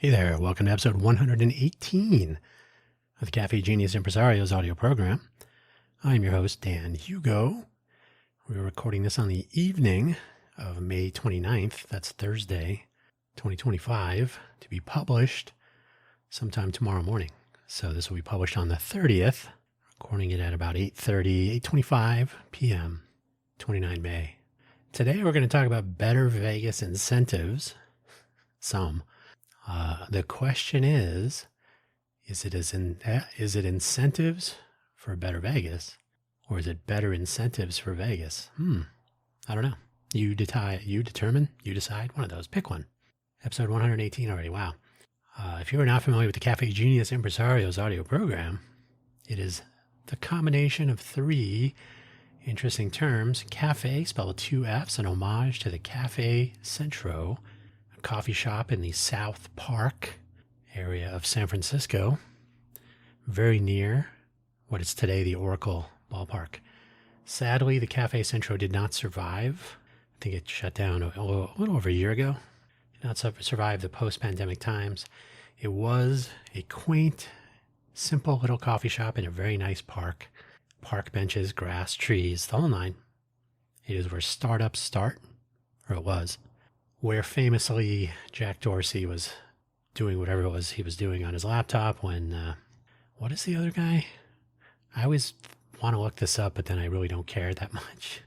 Hey there, welcome to episode 118 of the Cafe Genius Impresario's audio program. I'm your host, Dan Hugo. We're recording this on the evening of May 29th, that's Thursday, 2025, to be published sometime tomorrow morning. So this will be published on the 30th, recording it at about 8:25 p.m., 29 May. Today we're going to talk about better Vegas incentives, the question is it incentives for better Vegas, or is it better incentives for Vegas? I don't know. You determine, you decide, one of those. Pick one. Episode 118 already. Wow. If you are not familiar with the Cafe Genius Impresario's audio program, it is the combination of three interesting terms. Cafe, spelled with two F's, an homage to the Cafe Centro, coffee shop in the South Park area of San Francisco, very near what is today the Oracle Ballpark. Sadly, the Cafe Centro did not survive. I think it shut down a little over a year ago. Did not survive the post-pandemic times. It was a quaint, simple little coffee shop in a very nice park. Park benches, grass, trees, the whole nine. It is where startups start, or it was. Where famously Jack Dorsey was doing whatever it was he was doing on his laptop when, what is the other guy? I always want to look this up, but then I really don't care that much.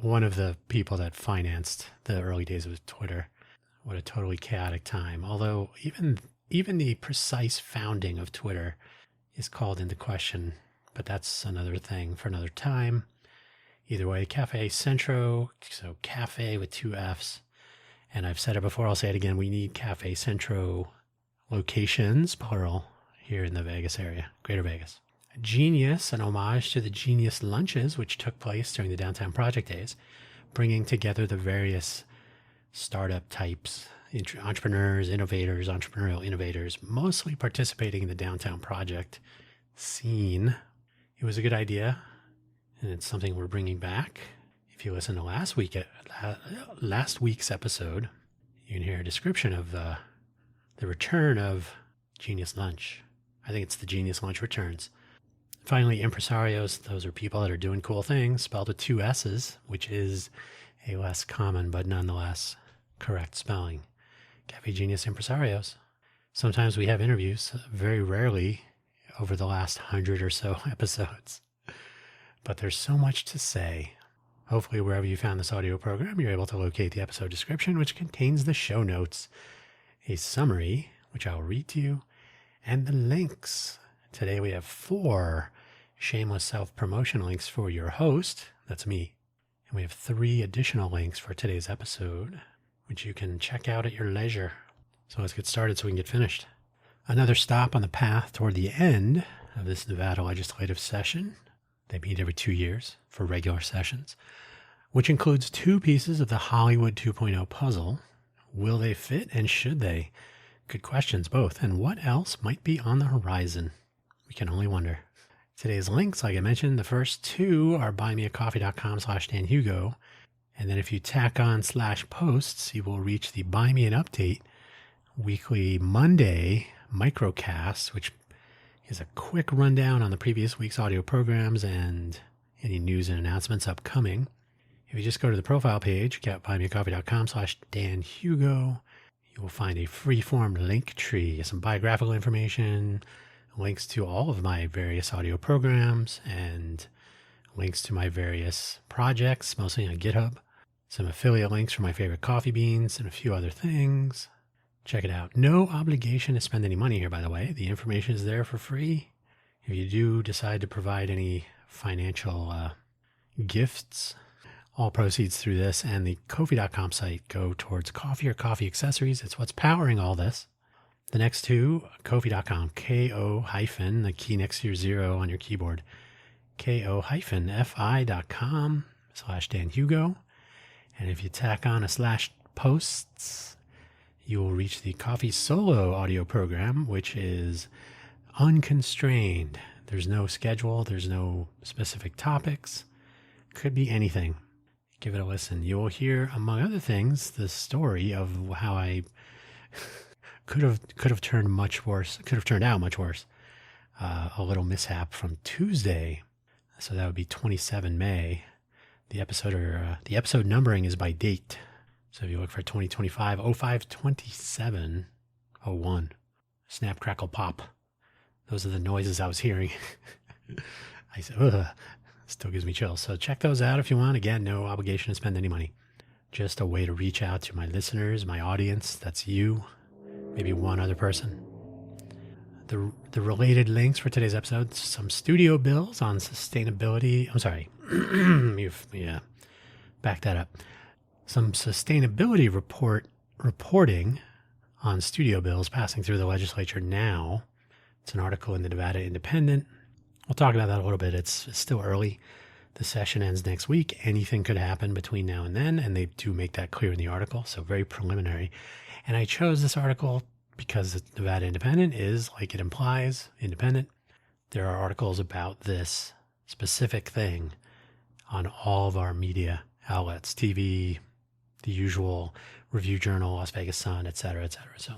One of the people that financed the early days of Twitter. What a totally chaotic time. Although even the precise founding of Twitter is called into question, but that's another thing for another time. Either way, Cafe Centro, so cafe with two F's. And I've said it before, I'll say it again. We need Cafe Centro locations, plural, here in the Vegas area, Greater Vegas. Genius, an homage to the Genius Lunches, which took place during the Downtown Project days, bringing together the various startup types, entrepreneurs, innovators, entrepreneurial innovators, mostly participating in the Downtown Project scene. It was a good idea. And it's something we're bringing back. If you listen to last week's episode, you can hear a description of the return of Genius Lunch. I think it's the Genius Lunch returns. Finally, impresarios, those are people that are doing cool things, spelled with two S's, which is a less common but nonetheless correct spelling. Cafe Genius Impresarios. Sometimes we have interviews, very rarely over the last 100 or so episodes. But there's so much to say. Hopefully, wherever you found this audio program, you're able to locate the episode description, which contains the show notes, a summary, which I'll read to you, and the links. Today, we have 4 shameless self-promotion links for your host. That's me. And we have 3 additional links for today's episode, which you can check out at your leisure. So let's get started so we can get finished. Another stop on the path toward the end of this Nevada legislative session. They meet every 2 years for regular sessions, which includes 2 pieces of the Hollywood 2.0 puzzle. Will they fit, and should they? Good questions, both. And what else might be on the horizon? We can only wonder. Today's links, like I mentioned, the first 2 are buymeacoffee.com/DanHugo. And then if you tack on /posts, you will reach the Buy Me an Update weekly Monday microcast, which is a quick rundown on the previous week's audio programs and any news and announcements upcoming. If you just go to the profile page, buymeacoffee.com/DanHugo, you will find a free-form link tree, some biographical information, links to all of my various audio programs, and links to my various projects, mostly on GitHub, some affiliate links for my favorite coffee beans, and a few other things. Check it out. No obligation to spend any money here, by the way. The information is there for free. If you do decide to provide any financial gifts, all proceeds through this and the Ko-fi.com site go towards coffee or coffee accessories. It's what's powering all this. The next 2, Ko-fi.com, K-O- the key next to your 0 on your keyboard, ko-fi.com/DanHugo. And if you tack on a /posts, you will reach the Coffee Solo audio program, which is unconstrained. There's no schedule. There's no specific topics. Could be anything. give it a listen. You will hear, among other things, the story of how I could have turned much worse. Could have turned out much worse. A little mishap from Tuesday, so that would be 27 May. The episode numbering is by date. So if you look for 2025, 0527 01. Snap, crackle, pop. Those are the noises I was hearing. I said, ugh, still gives me chills. So check those out if you want. Again, no obligation to spend any money. Just a way to reach out to my listeners, my audience. That's you, maybe one other person. The related links for today's episode, some studio bills on sustainability. I'm sorry. Back that up. Some sustainability reporting on studio bills passing through the legislature now. It's an article in the Nevada Independent. We'll talk about that a little bit. It's still early. The session ends next week. Anything could happen between now and then, and they do make that clear in the article, so very preliminary. And I chose this article because the Nevada Independent is, like it implies, independent. There are articles about this specific thing on all of our media outlets, TV, the usual Review Journal, Las Vegas Sun, et cetera, et cetera. So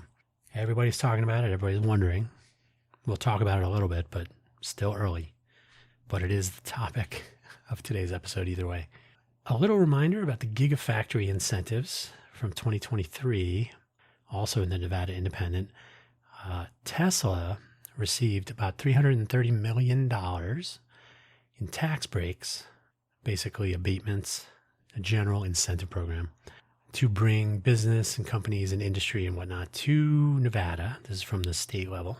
everybody's talking about it. Everybody's wondering. We'll talk about it a little bit, but still early. But it is the topic of today's episode either way. A little reminder about the Gigafactory incentives from 2023, also in the Nevada Independent. Tesla received about $330 million in tax breaks, basically abatements, a general incentive program to bring business and companies and industry and whatnot to Nevada. This is from the state level.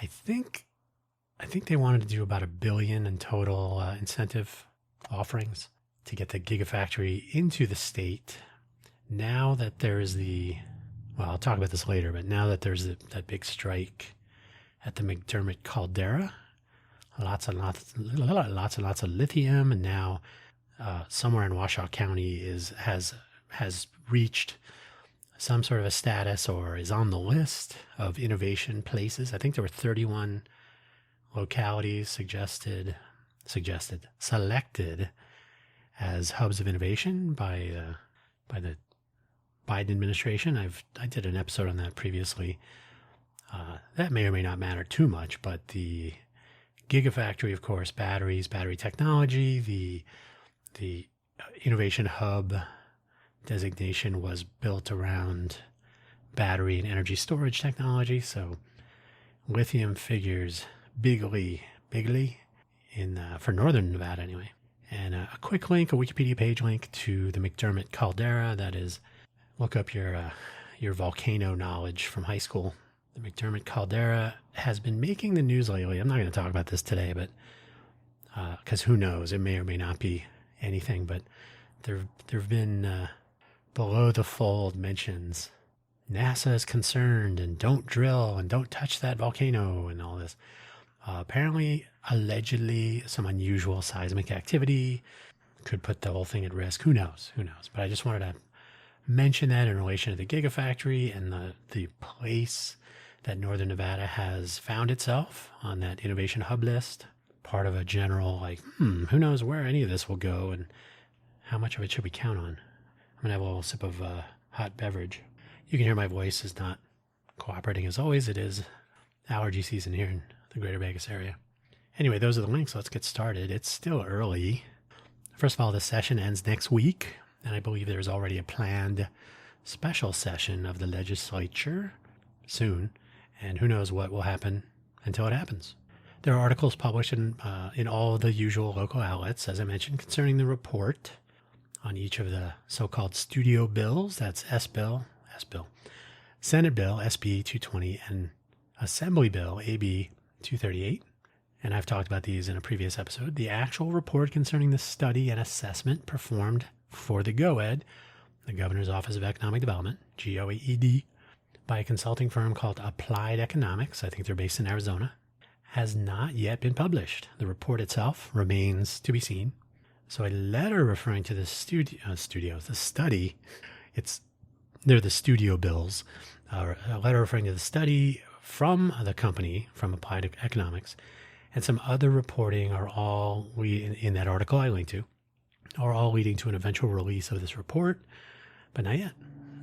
I think they wanted to do about $1 billion in total incentive offerings to get the Gigafactory into the state. Now that there is I'll talk about this later, but now that there's that big strike at the McDermott caldera, lots and lots of lithium, and now somewhere in Washoe County has reached some sort of a status or is on the list of innovation places. I think there were 31 localities selected as hubs of innovation by the Biden administration. I did an episode on that previously. That may or may not matter too much, but the Gigafactory, of course, batteries, battery technology, the innovation hub designation was built around battery and energy storage technology. So lithium figures bigly in for northern Nevada anyway. And a quick link, a Wikipedia page link to the McDermott caldera. That is, look up your volcano knowledge from high school. The McDermott caldera has been making the news lately. I'm not going to talk about this today, but because who knows, it may or may not be anything. But there have been below the fold mentions. NASA is concerned, and don't drill, and don't touch that volcano, and all this. Apparently, allegedly, some unusual seismic activity could put the whole thing at risk. Who knows? But I just wanted to mention that in relation to the Gigafactory and the place that Northern Nevada has found itself on that innovation hub list. Part of a general, who knows where any of this will go and how much of it should we count on? I'm going to have a little sip of hot beverage. You can hear my voice is not cooperating as always. It is allergy season here in the greater Vegas area. Anyway, those are the links. Let's get started. It's still early. First of all, the session ends next week, and I believe there's already a planned special session of the legislature soon, and who knows what will happen until it happens. There are articles published in all the usual local outlets, as I mentioned, concerning the report on each of the so-called studio bills. That's S-Bill, Senate Bill, SB 220, and Assembly Bill, AB 238. And I've talked about these in a previous episode. The actual report concerning the study and assessment performed for the GOED, the Governor's Office of Economic Development, GOED, by a consulting firm called Applied Economics, I think they're based in Arizona, has not yet been published. The report itself remains to be seen. So a letter referring to the study, they're the studio bills, a letter referring to the study from the company, from Applied Economics, and some other reporting are all in that article I linked to, are all leading to an eventual release of this report, but not yet.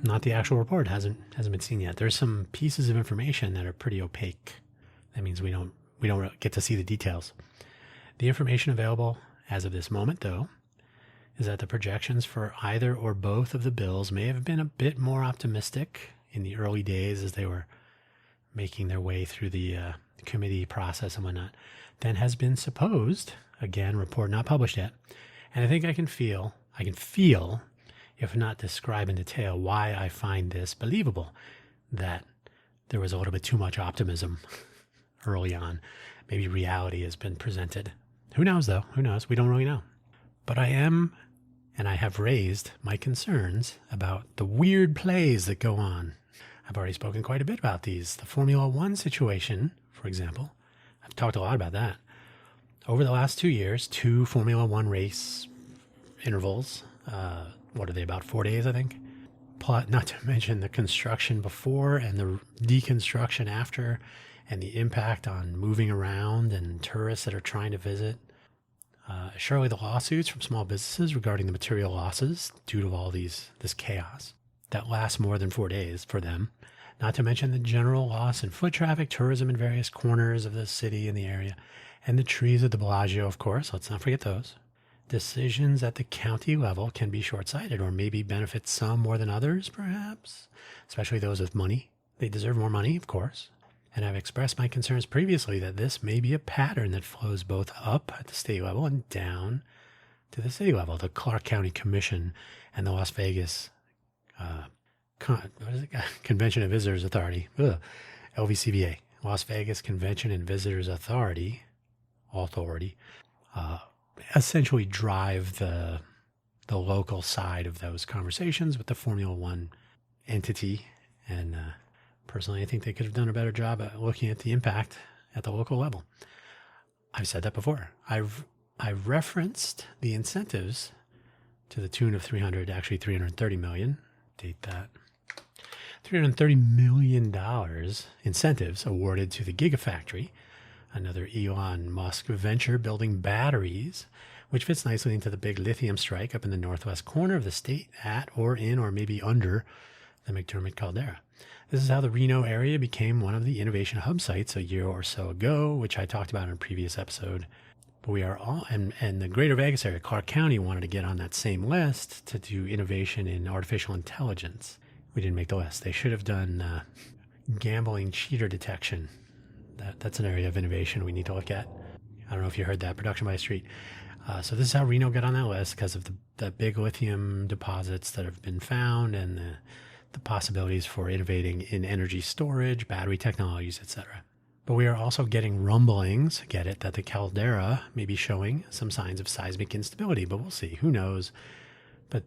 Not the actual report hasn't been seen yet. There's some pieces of information that are pretty opaque. That means we don't get to see the details. The information available as of this moment, though, is that the projections for either or both of the bills may have been a bit more optimistic in the early days as they were making their way through the committee process and whatnot than has been supposed. Again, report not published yet. And I think I can feel, if not describe in detail, why I find this believable, that there was a little bit too much optimism early on. Maybe reality has been presented. Who knows, though? Who knows? We don't really know. But I have raised my concerns about the weird plays that go on. I've already spoken quite a bit about these. The Formula One situation, for example. I've talked a lot about that. Over the last 2 years, 2 Formula One race intervals. What are they, about 4 days, I think? Not to mention the construction before and the deconstruction after, and the impact on moving around and tourists that are trying to visit. Surely the lawsuits from small businesses regarding the material losses due to all this chaos that lasts more than 4 days for them. Not to mention the general loss in foot traffic, tourism in various corners of the city and the area, and the trees at the Bellagio, of course. Let's not forget those. Decisions at the county level can be short-sighted or maybe benefit some more than others, perhaps, especially those with money. They deserve more money, of course. And I've expressed my concerns previously that this may be a pattern that flows both up at the state level and down to the city level. The Clark County Commission and the Las Vegas Convention and Visitors Authority, LVCVA, Las Vegas Convention and Visitors Authority, essentially drive the local side of those conversations with the Formula One entity. And personally, I think they could have done a better job at looking at the impact at the local level. I've said that before. I've referenced the incentives to the tune of $330 million. Date that. $330 million incentives awarded to the Gigafactory, another Elon Musk venture building batteries, which fits nicely into the big lithium strike up in the northwest corner of the state at or in or maybe under the McDermott caldera. This is how the Reno area became one of the innovation hub sites a year or so ago, which I talked about in a previous episode. But we are all, and the greater Vegas area, Clark County, wanted to get on that same list to do innovation in artificial intelligence. We didn't make the list. They should have done gambling cheater detection. That's an area of innovation we need to look at. I don't know if you heard that, production by street. So this is how Reno got on that list, because of the big lithium deposits that have been found and the possibilities for innovating in energy storage, battery technologies, etc. But we are also getting rumblings, that the caldera may be showing some signs of seismic instability, but we'll see. Who knows? But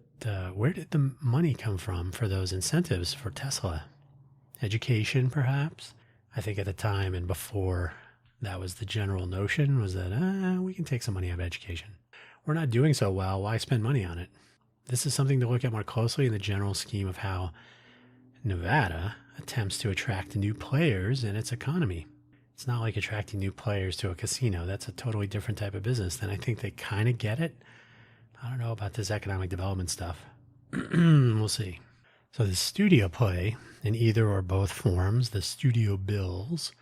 where did the money come from for those incentives for Tesla? Education, perhaps? I think at the time and before, that was the general notion, was that we can take some money out of education. We're not doing so well. Why spend money on it? This is something to look at more closely in the general scheme of how Nevada attempts to attract new players in its economy. It's not like attracting new players to a casino. That's a totally different type of business. And I think they kind of get it. I don't know about this economic development stuff. We'll see. So the studio play in either or both forms, the studio bills,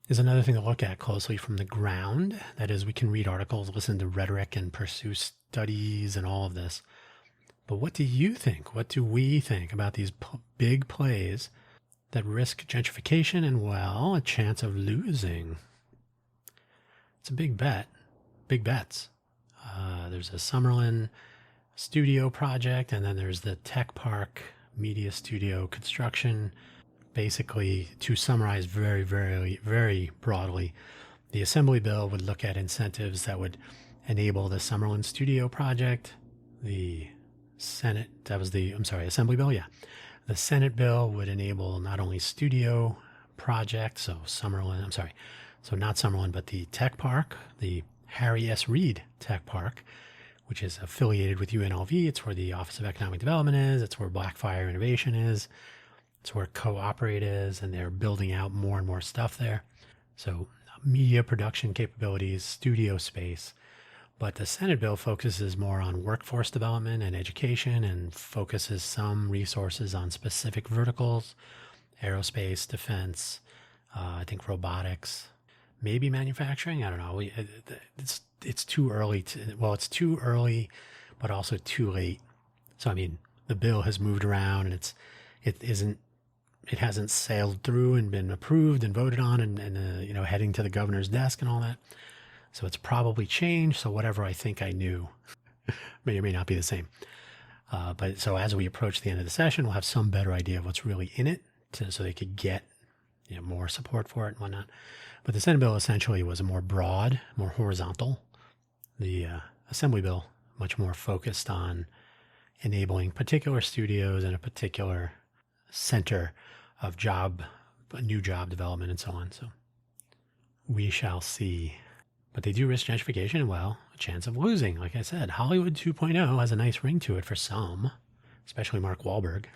is another thing to look at closely from the ground. That is, we can read articles, listen to rhetoric, and pursue studies and all of this. But what do you think? What do we think about these big plays that risk gentrification and, well, a chance of losing? It's a big bet. Big bets. There's a Summerlin studio project, and then there's the Tech Park media studio construction. Basically, to summarize very, very, very broadly, the Assembly bill would look at incentives that would enable the Summerlin studio project. The Senate, Assembly bill, yeah. The Senate bill would enable not only studio projects, not Summerlin, but the Tech Park, the Harry S. Reid Tech Park, which is affiliated with UNLV. It's where the Office of Economic Development is. It's where Blackfire Innovation is. It's where Co-operate is, and they're building out more and more stuff there. So media production capabilities, studio space. But the Senate bill focuses more on workforce development and education and focuses some resources on specific verticals, aerospace, defense, I think robotics, maybe manufacturing. I don't know. It's too early it's too early, but also too late. So, I mean, the bill has moved around and it hasn't sailed through and been approved and voted on and heading to the governor's desk and all that. So it's probably changed. So whatever I think I knew may or may not be the same. But so as we approach the end of the session, we'll have some better idea of what's really in it so they could get more support for it and whatnot. But the Senate bill essentially was a more broad, more horizontal. The Assembly bill, much more focused on enabling particular studios and a particular center of new job development and so on. So we shall see. But they do risk gentrification and, well, a chance of losing. Like I said, Hollywood 2.0 has a nice ring to it for some, especially Mark Wahlberg.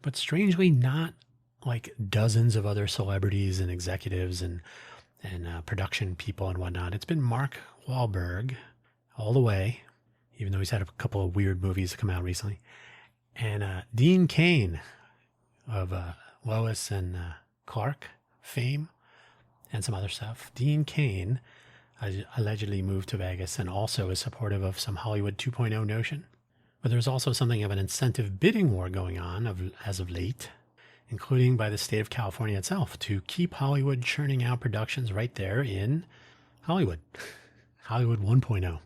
But strangely, not like dozens of other celebrities and executives and production people and whatnot. It's been Mark Wahlberg all the way, even though he's had a couple of weird movies come out recently. And Dean Cain of Lois and Clark fame and some other stuff. Dean Cain allegedly moved to Vegas and also is supportive of some Hollywood 2.0 notion. But there's also something of an incentive bidding war going on as of late, including by the state of California itself, to keep Hollywood churning out productions right there in Hollywood. Hollywood 1.0.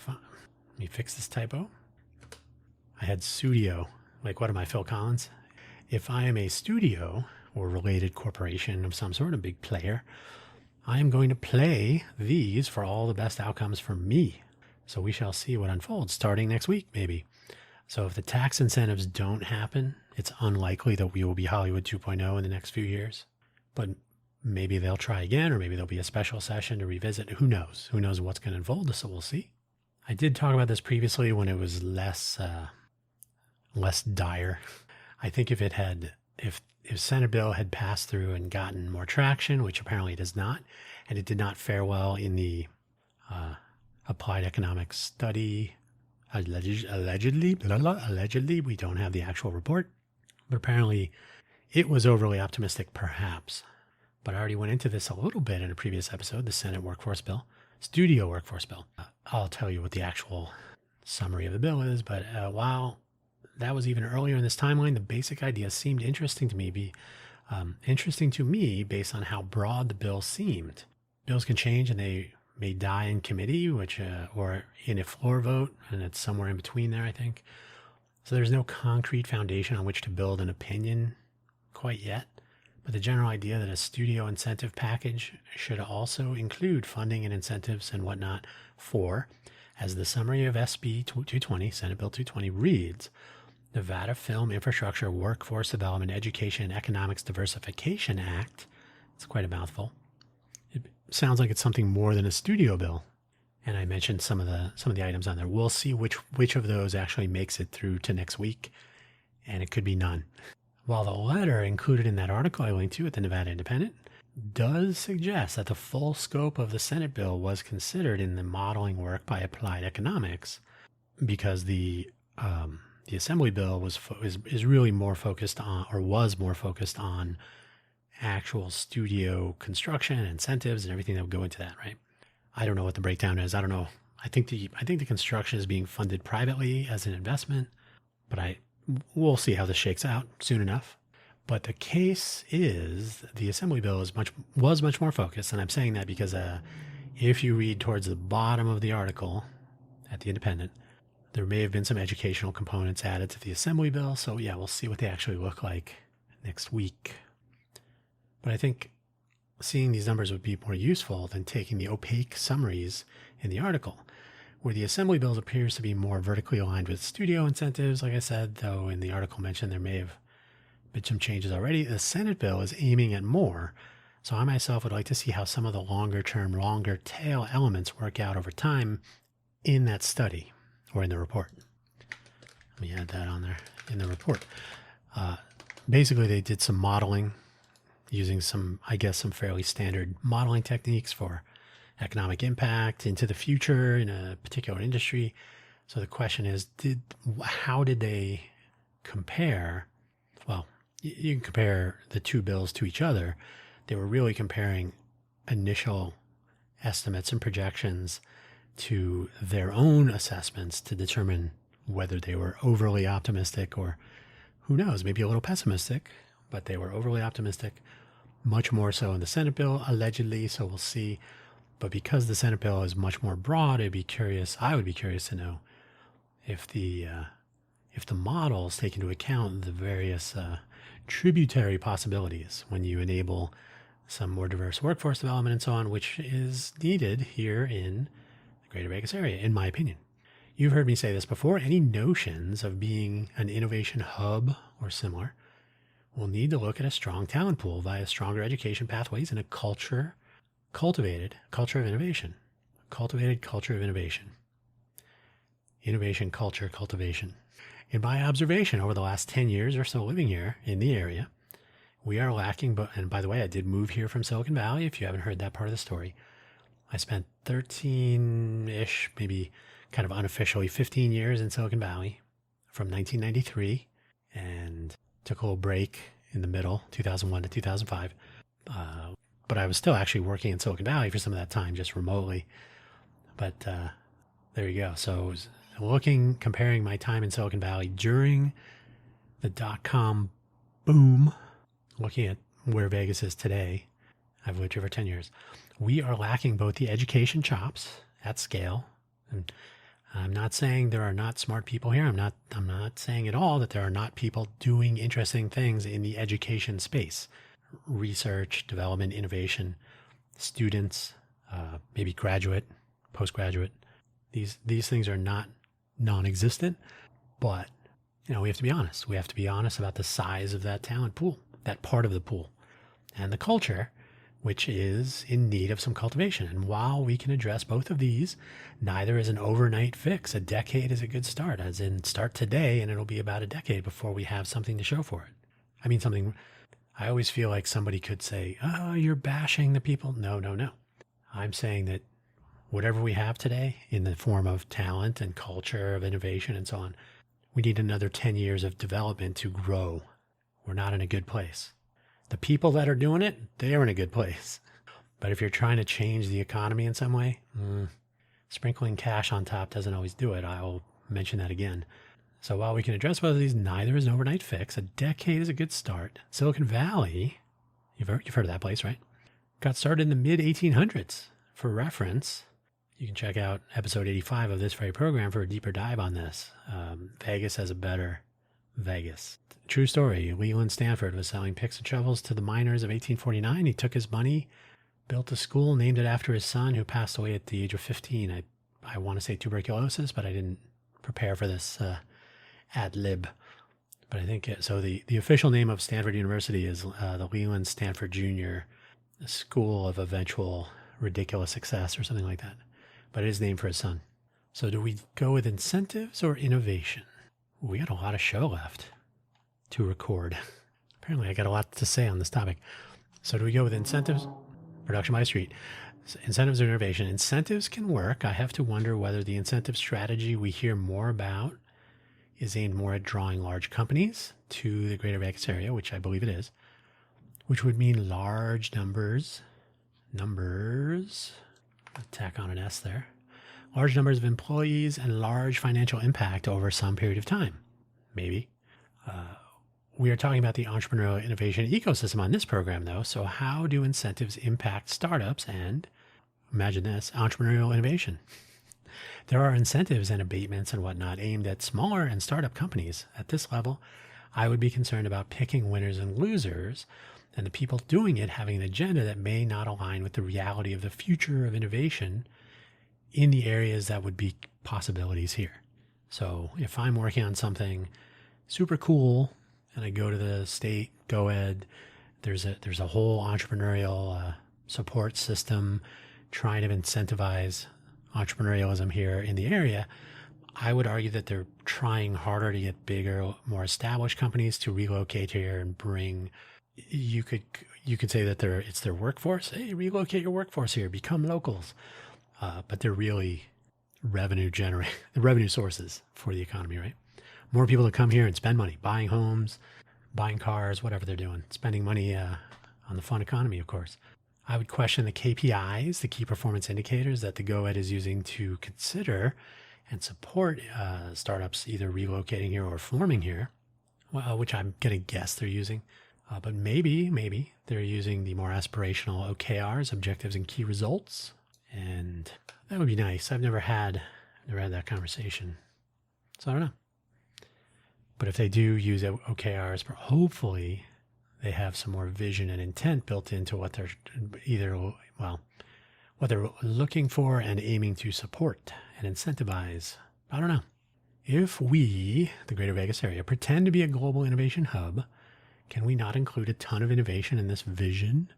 Let me fix this typo. I had studio. Like, what am I, Phil Collins? If I am a studio or related corporation of some sort, a big player, I am going to play these for all the best outcomes for me. So we shall see what unfolds starting next week, maybe. So if the tax incentives don't happen, it's unlikely that we will be Hollywood 2.0 in the next few years. But maybe they'll try again, or maybe there'll be a special session to revisit. Who knows? Who knows what's going to unfold? So we'll see. I did talk about this previously when it was less dire. I think if Senate bill had passed through and gotten more traction, which apparently it does not, and it did not fare well in the applied economics study, allegedly, we don't have the actual report, but apparently it was overly optimistic, perhaps. But I already went into this a little bit in a previous episode, the Senate workforce bill, studio workforce bill. I'll tell you what the actual summary of the bill is, but while that was even earlier in this timeline, the basic idea seemed interesting to me, based on how broad the bill seemed. Bills can change and they may die in committee, or in a floor vote, and it's somewhere in between there, I think. So there's no concrete foundation on which to build an opinion quite yet. But the general idea that a studio incentive package should also include funding and incentives and whatnot for, as the summary of SB 220, Senate Bill 220 reads, Nevada Film Infrastructure Workforce Development Education and Economics Diversification Act. It's quite a mouthful. It sounds like it's something more than a studio bill. And I mentioned some of the items on there. We'll see which of those actually makes it through to next week, and it could be none. While the letter included in that article I linked to at the Nevada Independent does suggest that the full scope of the Senate bill was considered in the modeling work by applied economics, because the Assembly bill is really more focused on, or was more focused on, actual studio construction, incentives, and everything that would go into that, right? I don't know what the breakdown is. I don't know. I think the construction is being funded privately as an investment, but we'll see how this shakes out soon enough. But the case is the Assembly bill was much more focused, and I'm saying that because if you read towards the bottom of the article at the Independent, there may have been some educational components added to the Assembly bill. So yeah, we'll see what they actually look like next week. But I think seeing these numbers would be more useful than taking the opaque summaries in the article, where the Assembly bill appears to be more vertically aligned with studio incentives. Like I said, though, in the article mentioned there may have been some changes already. The Senate bill is aiming at more. So I myself would like to see how some of the longer tail elements work out over time in that study or in the report. Let me add that on there in the report. Basically, they did some modeling using some fairly standard modeling techniques for economic impact into the future in a particular industry. So the question is, how did they compare? Well, you can compare the two bills to each other. They were really comparing initial estimates and projections to their own assessments to determine whether they were overly optimistic or, who knows, maybe a little pessimistic, but they were overly optimistic, much more so in the Senate bill, allegedly, so we'll see. But because the Senate bill is much more broad, I would be curious to know if the models take into account the various tributary possibilities when you enable some more diverse workforce development and so on, which is needed here in the Greater Vegas area, in my opinion. You've heard me say this before. Any notions of being an innovation hub or similar will need to look at a strong talent pool via stronger education pathways and a cultivated culture of innovation. Cultivated culture of innovation. Innovation, culture, cultivation. In my observation over the last 10 years or so living here in the area, we are lacking, and by the way, I did move here from Silicon Valley, if you haven't heard that part of the story. I spent 13-ish, maybe kind of unofficially 15 years in Silicon Valley from 1993, and took a little break in the middle, 2001 to 2005. But I was still actually working in Silicon Valley for some of that time, just remotely. But there you go. So comparing my time in Silicon Valley during the dot-com boom, looking at where Vegas is today, I've lived here for 10 years. We are lacking both the education chops at scale. And I'm not saying there are not smart people here. I'm not saying at all that there are not people doing interesting things in the education space. Research, development, innovation, students, maybe graduate, postgraduate. These things are not non-existent, but we have to be honest. We have to be honest about the size of that talent pool, that part of the pool, and the culture, which is in need of some cultivation. And while we can address both of these, neither is an overnight fix. A decade is a good start, as in start today, and it'll be about a decade before we have something to show for it. I mean, I always feel like somebody could say, oh, you're bashing the people. No. I'm saying that whatever we have today in the form of talent and culture, of innovation and so on, we need another 10 years of development to grow. We're not in a good place. The people that are doing it, they are in a good place. But if you're trying to change the economy in some way, sprinkling cash on top doesn't always do it. I'll mention that again. So while we can address both of these, neither is an overnight fix. A decade is a good start. Silicon Valley, you've heard of that place, right? Got started in the mid-1800s. For reference, you can check out episode 85 of this very program for a deeper dive on this. Vegas has a better Vegas. True story. Leland Stanford was selling picks and shovels to the miners of 1849. He took his money, built a school, named it after his son, who passed away at the age of 15. I want to say tuberculosis, but I didn't prepare for this ad lib. But I think so. The official name of Stanford University is the Leland Stanford Jr. School of Eventual Ridiculous Success or something like that. But it is named for his son. So do we go with incentives or innovation? We got a lot of show left to record. Apparently I got a lot to say on this topic. So do we go with incentives? Production by Street. Incentives or innovation? Incentives can work. I have to wonder whether the incentive strategy we hear more about is aimed more at drawing large companies to the Greater Vegas area, which I believe it is, which would mean large numbers, tack on an S there, large numbers of employees and large financial impact over some period of time. Maybe. We are talking about the entrepreneurial innovation ecosystem on this program, though. So how do incentives impact startups and, imagine this, entrepreneurial innovation? There are incentives and abatements and whatnot aimed at smaller and startup companies. At this level, I would be concerned about picking winners and losers and the people doing it having an agenda that may not align with the reality of the future of innovation in the areas that would be possibilities here. So if I'm working on something super cool and I go to the state go-ed, there's a whole entrepreneurial support system trying to incentivize entrepreneurialism here in the area, I would argue that they're trying harder to get bigger, more established companies to relocate here and bring you could say that it's their workforce. Hey, relocate your workforce here, become locals. But they're really the revenue sources for the economy, right? More people to come here and spend money, buying homes, buying cars, whatever they're doing, spending money on the fun economy, of course. I would question the KPIs, the key performance indicators that the GoEd is using to consider and support startups either relocating here or forming here, which I'm going to guess they're using. But maybe they're using the more aspirational OKRs, objectives and key results. And that would be nice. I've never had that conversation. So I don't know. But if they do use OKRs, hopefully they have some more vision and intent built into what they're what they're looking for and aiming to support and incentivize. I don't know. If we, the Greater Vegas area, pretend to be a global innovation hub, can we not include a ton of innovation in this vision?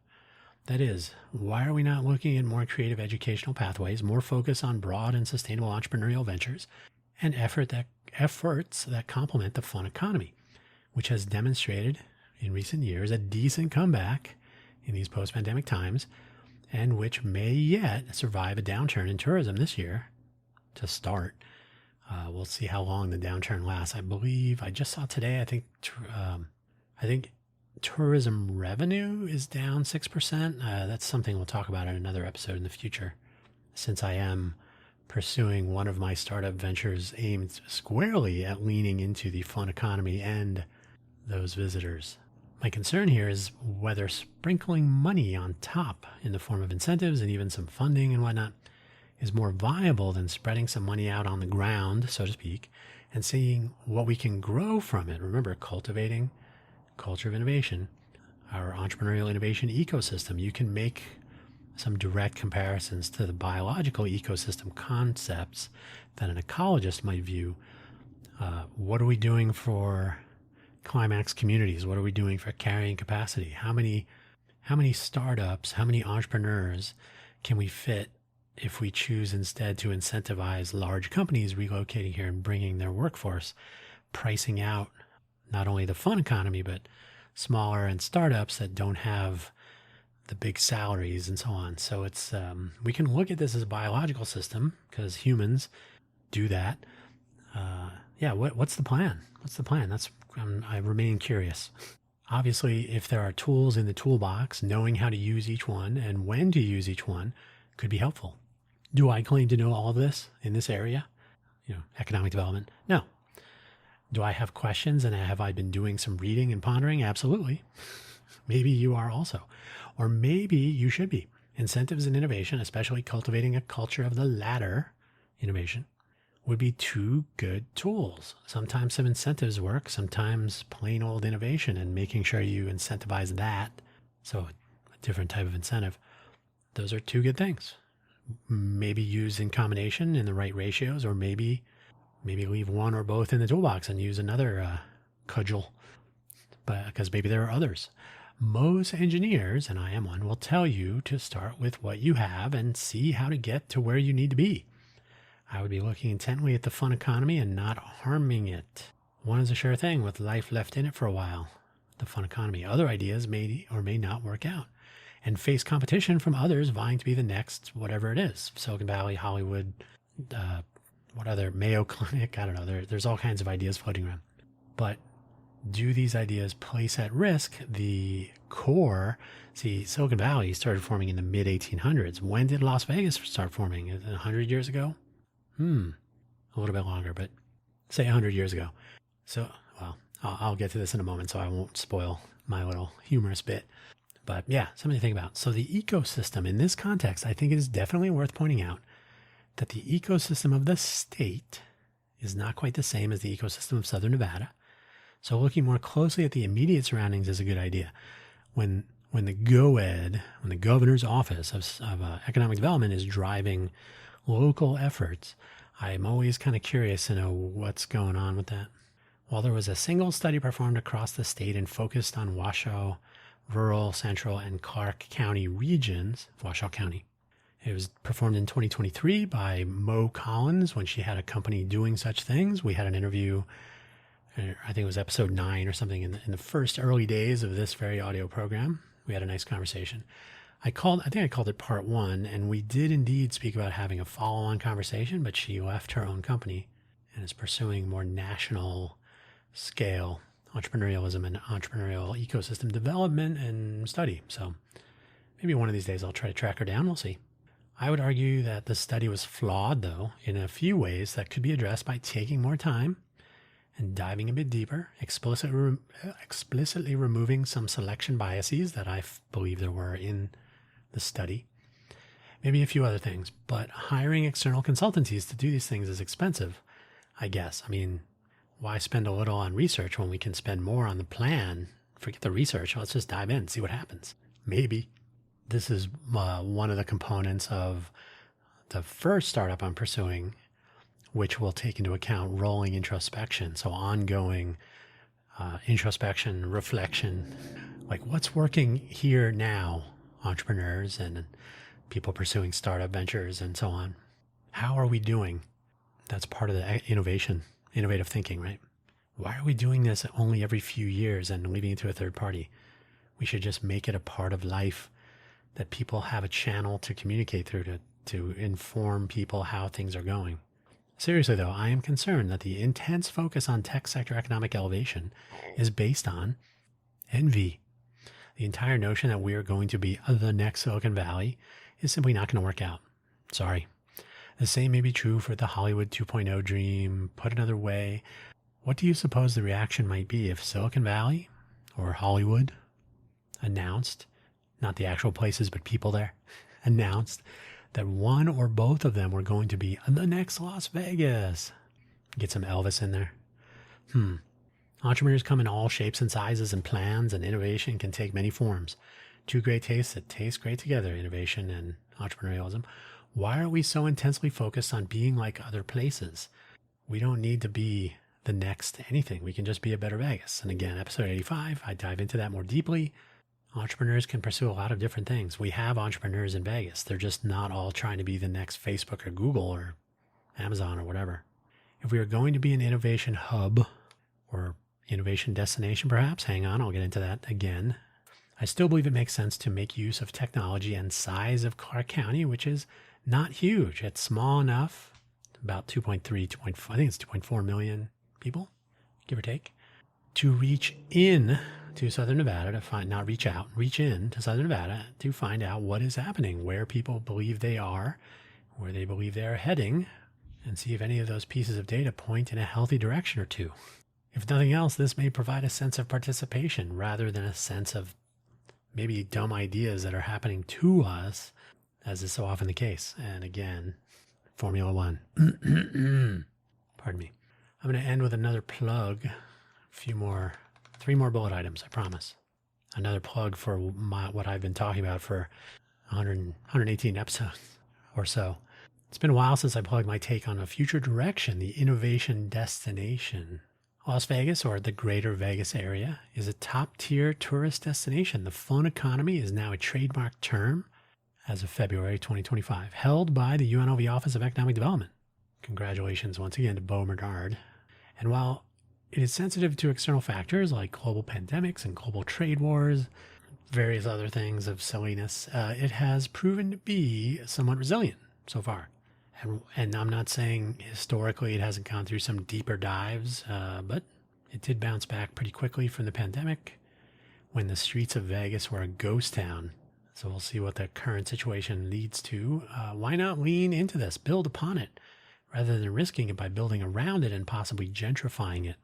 That is, why are we not looking at more creative educational pathways, more focus on broad and sustainable entrepreneurial ventures, and efforts that complement the fun economy, which has demonstrated in recent years a decent comeback in these post-pandemic times, and which may yet survive a downturn in tourism this year to start. We'll see how long the downturn lasts. I believe I just saw today, I think tourism revenue is down 6%. That's something we'll talk about in another episode in the future, since I am pursuing one of my startup ventures aimed squarely at leaning into the fun economy and those visitors. My concern here is whether sprinkling money on top in the form of incentives and even some funding and whatnot is more viable than spreading some money out on the ground, so to speak, and seeing what we can grow from it. Remember, cultivating culture of innovation, our entrepreneurial innovation ecosystem. You can make some direct comparisons to the biological ecosystem concepts that an ecologist might view. What are we doing for climax communities? What are we doing for carrying capacity? How many startups, how many entrepreneurs can we fit if we choose instead to incentivize large companies relocating here and bringing their workforce, pricing out not only the fun economy, but smaller and startups that don't have the big salaries and so on. So it's we can look at this as a biological system because humans do that. What's the plan? What's the plan? I remain curious. Obviously, if there are tools in the toolbox, knowing how to use each one and when to use each one could be helpful. Do I claim to know all of this in this area? Economic development? No. Do I have questions and have I been doing some reading and pondering? Absolutely. Maybe you are also. Or maybe you should be. Incentives and innovation, especially cultivating a culture of the latter, innovation, would be two good tools. Sometimes some incentives work, sometimes plain old innovation and making sure you incentivize that. So a different type of incentive. Those are two good things. Maybe used in combination in the right ratios, or maybe leave one or both in the toolbox and use another cudgel, because maybe there are others. Most engineers, and I am one, will tell you to start with what you have and see how to get to where you need to be. I would be looking intently at the fun economy and not harming it. One is a sure thing with life left in it for a while, the fun economy. Other ideas may or may not work out and face competition from others vying to be the next whatever it is. Silicon Valley, Hollywood, what other, Mayo Clinic, I don't know. There's all kinds of ideas floating around. But do these ideas place at risk the core? See, Silicon Valley started forming in the mid-1800s. When did Las Vegas start forming? 100 years ago? A little bit longer, but say 100 years ago. So, well, I'll get to this in a moment, so I won't spoil my little humorous bit. But yeah, something to think about. So the ecosystem in this context, I think it is definitely worth pointing out that the ecosystem of the state is not quite the same as the ecosystem of Southern Nevada. So looking more closely at the immediate surroundings is a good idea. When the GoEd, when the governor's office of economic development is driving local efforts, I'm always kind of curious to know what's going on with that. While there was a single study performed across the state and focused on Washoe, rural, central, and Clark County regions, Washoe County, it was performed in 2023 by Mo Collins when she had a company doing such things. We had an interview I think it was episode 9 or something in the first early days of this very audio program. We had a nice conversation. I think I called it part 1, and we did indeed speak about having a follow-on conversation, but she left her own company and is pursuing more national scale entrepreneurialism and entrepreneurial ecosystem development and study. So maybe one of these days I'll try to track her down. We'll see. I would argue that the study was flawed, though, in a few ways that could be addressed by taking more time and diving a bit deeper, explicitly removing some selection biases that I believe there were in the study. Maybe a few other things, but hiring external consultancies to do these things is expensive, I guess. I mean, why spend a little on research when we can spend more on the plan? Forget the research. Let's just dive in, see what happens. Maybe. This is one of the components of the first startup I'm pursuing, which will take into account rolling introspection. So ongoing introspection, reflection, like what's working here now, entrepreneurs and people pursuing startup ventures and so on. How are we doing? That's part of the innovative thinking, right? Why are we doing this only every few years and leaving it to a third party? We should just make it a part of life that people have a channel to communicate through to inform people how things are going. Seriously, though, I am concerned that the intense focus on tech sector economic elevation is based on envy. The entire notion that we are going to be the next Silicon Valley is simply not going to work out. Sorry. The same may be true for the Hollywood 2.0 dream. Put another way, what do you suppose the reaction might be if Silicon Valley or Hollywood announced, not the actual places, but people there, announced that one or both of them were going to be the next Las Vegas? Get some Elvis in there. Entrepreneurs come in all shapes and sizes, and plans and innovation can take many forms. Two great tastes that taste great together, innovation and entrepreneurialism. Why are we so intensely focused on being like other places? We don't need to be the next anything. We can just be a better Vegas. And again, episode 85, I dive into that more deeply. Entrepreneurs can pursue a lot of different things. We have entrepreneurs in Vegas. They're just not all trying to be the next Facebook or Google or Amazon or whatever. If we are going to be an innovation hub or innovation destination, perhaps, hang on, I'll get into that again. I still believe it makes sense to make use of technology and size of Clark County, which is not huge. It's small enough, about 2.4, I think it's 2.4 million people, give or take, to reach in to Southern Nevada to find, not reach out, reach in to Southern Nevada to find out what is happening, where people believe they are, where they believe they are heading, and see if any of those pieces of data point in a healthy direction or two. If nothing else, this may provide a sense of participation rather than a sense of maybe dumb ideas that are happening to us, as is so often the case. And again, Formula One. Pardon me. I'm going to end with another plug. Three more bullet items, I promise. Another plug for what I've been talking about for 118 episodes or so. It's been a while since I plugged my take on a future direction, the innovation destination. Las Vegas, or the greater Vegas area, is a top-tier tourist destination. The fun economy is now a trademark term as of February 2025, held by the UNLV Office of Economic Development. Congratulations once again to Beau Bernard. And while it is sensitive to external factors like global pandemics and global trade wars, various other things of silliness, it has proven to be somewhat resilient so far. And I'm not saying historically it hasn't gone through some deeper dives, but it did bounce back pretty quickly from the pandemic when the streets of Vegas were a ghost town. So we'll see what the current situation leads to. Why not lean into this, build upon it, rather than risking it by building around it and possibly gentrifying it?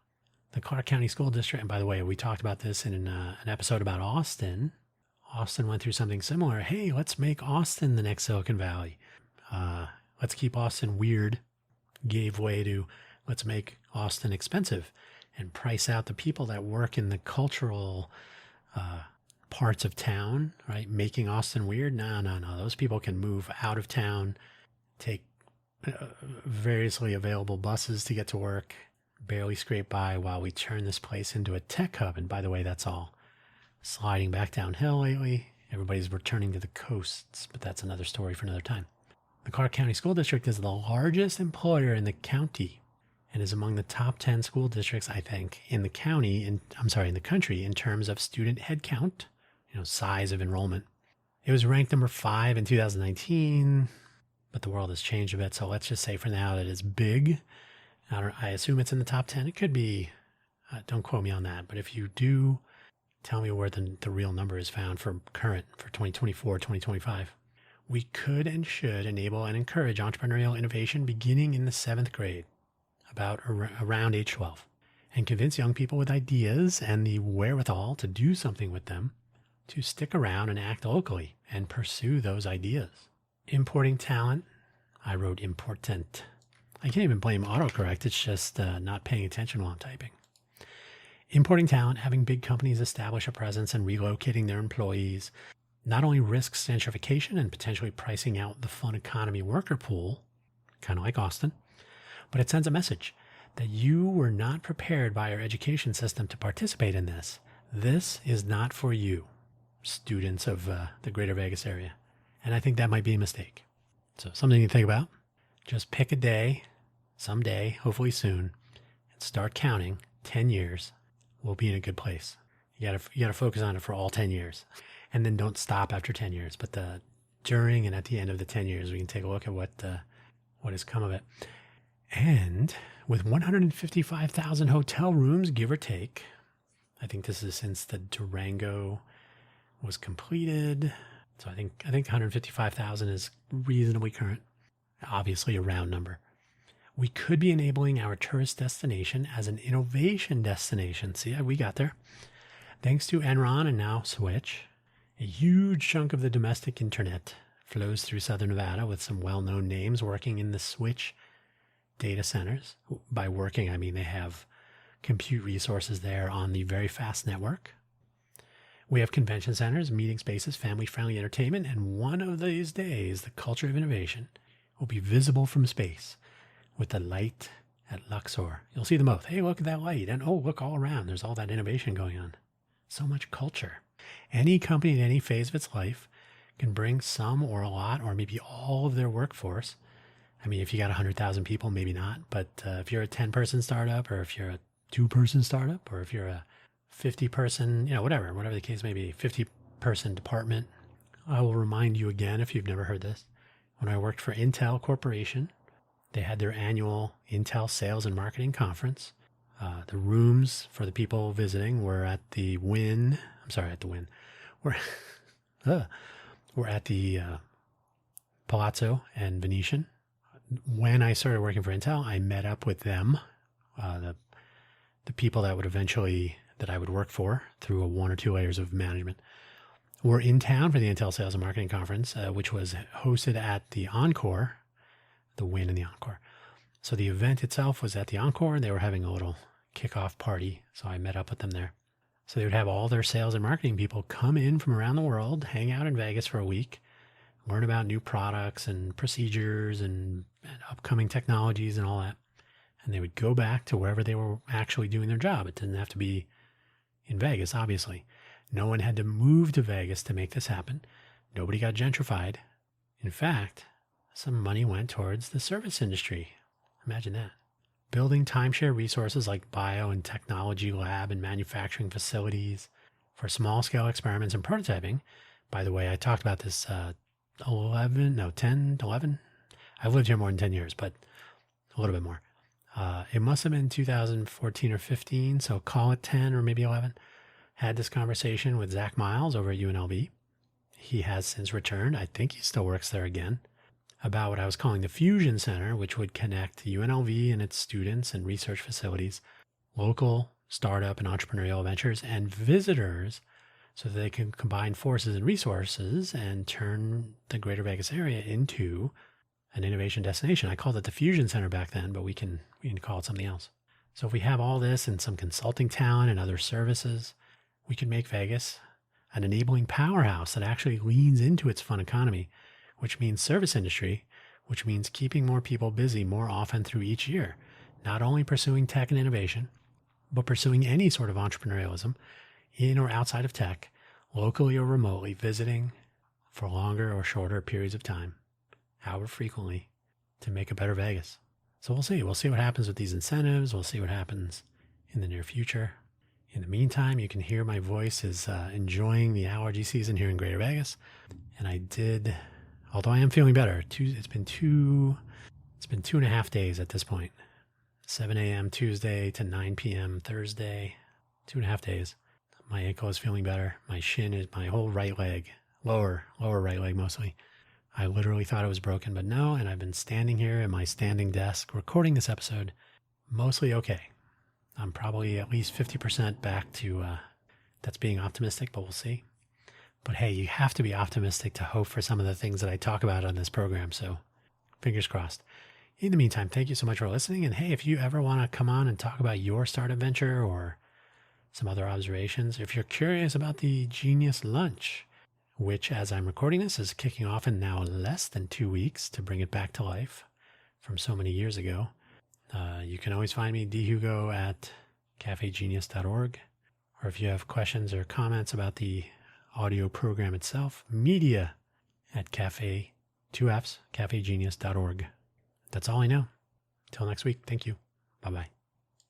The Clark County School District, and by the way, we talked about this in an episode about Austin. Austin went through something similar. Hey, let's make Austin the next Silicon Valley. Let's keep Austin weird, gave way to let's make Austin expensive and price out the people that work in the cultural parts of town, right? Making Austin weird? No. Those people can move out of town, take variously available buses to get to work, barely scrape by while we turn this place into a tech hub. And by the way, that's all sliding back downhill lately. Everybody's returning to the coasts, but that's another story for another time. The Clark County School District is the largest employer in the county and is among the top 10 school districts, I think, in the country in terms of student headcount, size of enrollment. It was ranked number 5 in 2019, but the world has changed a bit. So let's just say for now that it's big. I assume it's in the top 10. It could be, don't quote me on that. But if you do, tell me where the real number is found for 2024, 2025. We could and should enable and encourage entrepreneurial innovation beginning in the 7th grade, about around age 12, and convince young people with ideas and the wherewithal to do something with them to stick around and act locally and pursue those ideas. Importing talent. I wrote important. I can't even blame autocorrect. It's just not paying attention while I'm typing. Importing talent, having big companies establish a presence and relocating their employees, not only risks gentrification and potentially pricing out the fun economy worker pool, kind of like Austin, but it sends a message that you were not prepared by our education system to participate in this. This is not for you, students of the greater Vegas area. And I think that might be a mistake. So something to think about. Just pick a day, someday, hopefully soon, and start counting 10 years. We'll be in a good place. You gotta focus on it for all 10 years. And then don't stop after 10 years. But during and at the end of the 10 years, we can take a look at what has come of it. And with 155,000 hotel rooms, give or take, I think this is since the Durango was completed. So I think 155,000 is reasonably current. Obviously a round number. We could be enabling our tourist destination as an innovation destination. See, we got there. Thanks to Enron and now Switch, a huge chunk of the domestic internet flows through Southern Nevada with some well-known names working in the Switch data centers. By working, I mean they have compute resources there on the very fast network. We have convention centers, meeting spaces, family-friendly entertainment, and one of these days, the culture of innovation will be visible from space with the light at Luxor. You'll see them both. Hey, look at that light. And oh, look all around. There's all that innovation going on. So much culture. Any company in any phase of its life can bring some or a lot or maybe all of their workforce. I mean, if you got 100,000 people, maybe not. But if you're a 10-person startup, or if you're a 2-person startup, or if you're a 50-person, whatever the case may be, 50-person department. I will remind you again, if you've never heard this, when I worked for Intel Corporation, they had their annual Intel Sales and Marketing Conference. The rooms for the people visiting were at the Wynn. We're at the Palazzo and Venetian. When I started working for Intel, I met up with them, the people that I would work for through 1 or 2 layers of management, were in town for the Intel Sales and Marketing Conference, which was hosted at the Encore, the Wynn and the Encore. So the event itself was at the Encore, and they were having a little kickoff party. So I met up with them there. So they would have all their sales and marketing people come in from around the world, hang out in Vegas for a week, learn about new products and procedures and upcoming technologies and all that. And they would go back to wherever they were actually doing their job. It didn't have to be in Vegas, obviously. No one had to move to Vegas to make this happen. Nobody got gentrified. In fact, some money went towards the service industry. Imagine that. Building timeshare resources like bio and technology lab and manufacturing facilities for small-scale experiments and prototyping. By the way, I talked about this 10, 11. I've lived here more than 10 years, but a little bit more. It must have been 2014 or 15, so call it 10 or maybe 11. Had this conversation with Zach Miles over at UNLV. He has since returned. I think he still works there again. About what I was calling the Fusion Center, which would connect UNLV and its students and research facilities, local startup and entrepreneurial ventures, and visitors so that they can combine forces and resources and turn the greater Vegas area into an innovation destination. I called it the Fusion Center back then, but we can call it something else. So if we have all this and some consulting talent and other services, we can make Vegas an enabling powerhouse that actually leans into its fun economy, which means service industry, which means keeping more people busy more often through each year, not only pursuing tech and innovation, but pursuing any sort of entrepreneurialism in or outside of tech, locally or remotely, visiting for longer or shorter periods of time, however frequently, to make a better Vegas. So we'll see. We'll see what happens with these incentives. We'll see what happens in the near future. In the meantime, you can hear my voice is enjoying the allergy season here in Greater Vegas. And I did, although I am feeling better, it's been 2.5 days at this point. 7 a.m. Tuesday to 9 p.m. Thursday, 2.5 days. My ankle is feeling better. My shin is my whole right leg, lower right leg mostly. I literally thought it was broken, but no. And I've been standing here at my standing desk recording this episode, mostly okay. I'm probably at least 50% back to, that's being optimistic, but we'll see. But hey, you have to be optimistic to hope for some of the things that I talk about on this program. So fingers crossed. In the meantime, thank you so much for listening. And hey, if you ever want to come on and talk about your startup venture or some other observations, if you're curious about the Genius Lunch, which as I'm recording this is kicking off in now less than 2 weeks to bring it back to life from so many years ago, you can always find me, dhugo at cafegenius.org. Or if you have questions or comments about the audio program itself, media at cafegenius.org. That's all I know. Till next week. Thank you. Bye-bye.